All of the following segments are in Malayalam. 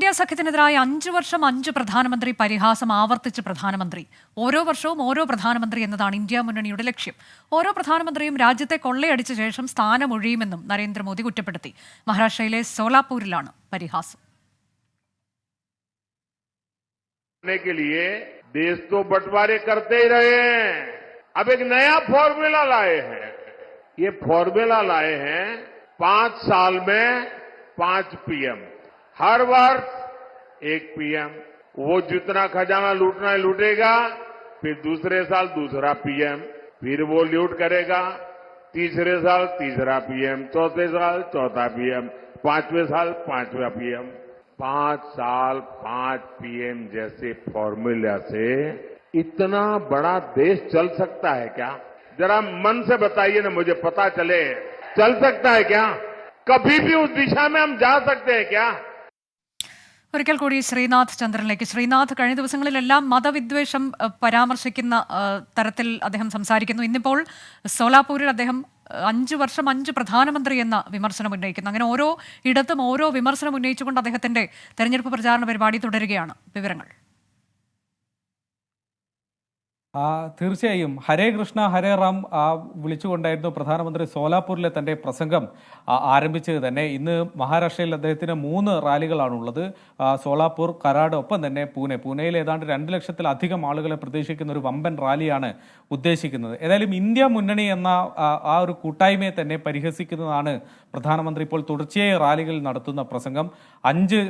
ഇന്ത്യ സഖ്യത്തിനെതിരായ 5 വർഷം 5 പ്രധാനമന്ത്രി പരിഹാസം ആവർത്തിച്ച് പ്രധാനമന്ത്രി. ഓരോ വർഷവും ഓരോ പ്രധാനമന്ത്രി എന്നതാണ് ഇന്ത്യ മുന്നണിയുടെ ലക്ഷ്യം. ഓരോ പ്രധാനമന്ത്രിയും രാജ്യത്തെ കൊള്ളയടിച്ച ശേഷം സ്ഥാനമൊഴിയുമെന്നും നരേന്ദ്രമോദി കുറ്റപ്പെടുത്തി. മഹാരാഷ്ട്രയിലെ സോലാപൂരിലാണ് പരിഹാസം. के लिए देश तो बंटवारे करते ही रहे हैं। अब एक नया फॉर्मूला लाए हैं। ये फॉर्मूला लाए हैं 5 साल में 5 पीएम, हर वर्ष 1 पीएम। वो जितना खजाना लूटना है लूटेगा, फिर दूसरे साल दूसरा पीएम, फिर वो लूट करेगा, तीसरे साल तीसरा पीएम, चौथे साल चौथा पीएम, 5वें साल 5वां पीएम। 5 साल 5 पीएम जैसे फॉर्मूला से इतना बड़ा देश चल सकता है क्या? जरा मन से बताइए ना, मुझे पता चले। चल सकता है क्या? कभी भी उस दिशा में हम जा सकते हैं क्या? ഒരിക്കൽ കൂടി ശ്രീനാഥ് ചന്ദ്രനിലേക്ക്. ശ്രീനാഥ്, കഴിഞ്ഞ ദിവസങ്ങളിലെല്ലാം മതവിദ്വേഷം പരാമർശിക്കുന്ന തരത്തിൽ അദ്ദേഹം സംസാരിക്കുന്നു. ഇന്നിപ്പോൾ സോലാപൂരിൽ അദ്ദേഹം 5 വർഷം 5 പ്രധാനമന്ത്രി എന്ന വിമർശനം ഉന്നയിക്കുന്നു. അങ്ങനെ ഓരോ ഇടത്തും ഓരോ വിമർശനം ഉന്നയിച്ചുകൊണ്ട് അദ്ദേഹത്തിന്റെ തെരഞ്ഞെടുപ്പ് പ്രചാരണ പരിപാടി തുടരുകയാണ്. വിവരങ്ങൾ. തീർച്ചയായും ഹരേ കൃഷ്ണ ഹരേ റാം വിളിച്ചുകൊണ്ടായിരുന്നു പ്രധാനമന്ത്രി സോലാപൂരിലെ തന്റെ പ്രസംഗം ആരംഭിച്ചത് തന്നെ. ഇന്ന് മഹാരാഷ്ട്രയിൽ അദ്ദേഹത്തിന് 3 റാലികളാണുള്ളത്. സോലാപൂർ, കരാട്, ഒപ്പം തന്നെ പൂനെയിൽ ഏതാണ്ട് 2 ലക്ഷത്തിലധികം ആളുകളെ പ്രതീക്ഷിക്കുന്ന ഒരു വമ്പൻ റാലിയാണ് ഉദ്ദേശിക്കുന്നത്. ഏതായാലും ഇന്ത്യ മുന്നണി എന്ന ആ ഒരു കൂട്ടായ്മയെ തന്നെ പരിഹസിക്കുന്നതാണ് പ്രധാനമന്ത്രി ഇപ്പോൾ തുടർച്ചയായി റാലികളിൽ നടത്തുന്ന പ്രസംഗം. 5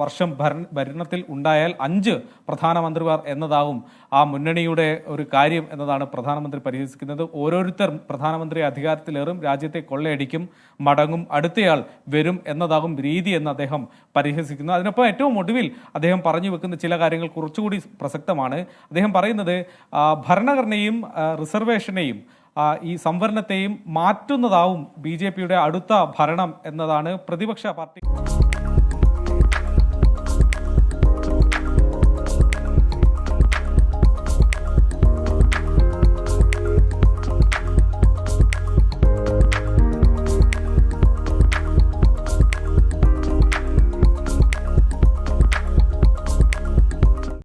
വർഷം ഭരണത്തിൽ ഉണ്ടായാൽ 5 പ്രധാനമന്ത്രിമാർ എന്നതാവും ആ മുന്നണിയുടെ ഒരു കാര്യം എന്നതാണ് പ്രധാനമന്ത്രി പരിഹസിക്കുന്നത്. ഓരോരുത്തർ പ്രധാനമന്ത്രി അധികാരത്തിലേറും, രാജ്യത്തെ കൊള്ളയടിക്കും, മടങ്ങും, അടുത്തയാൾ വരും എന്നതാകും രീതി എന്ന് അദ്ദേഹം പരിഹസിക്കുന്നു. അതിനൊപ്പം ഏറ്റവും ഒടുവിൽ അദ്ദേഹം പറഞ്ഞു വെക്കുന്ന ചില കാര്യങ്ങൾ കുറച്ചുകൂടി പ്രസക്തമാണ്. അദ്ദേഹം പറയുന്നത് ഭരണഘടനയും റിസർവേഷനെയും ഈ സംവരണത്തെയും മാറ്റുന്നതാവും BJPയുടെ അടുത്ത ഭരണം എന്നതാണ് പ്രതിപക്ഷ പാർട്ടി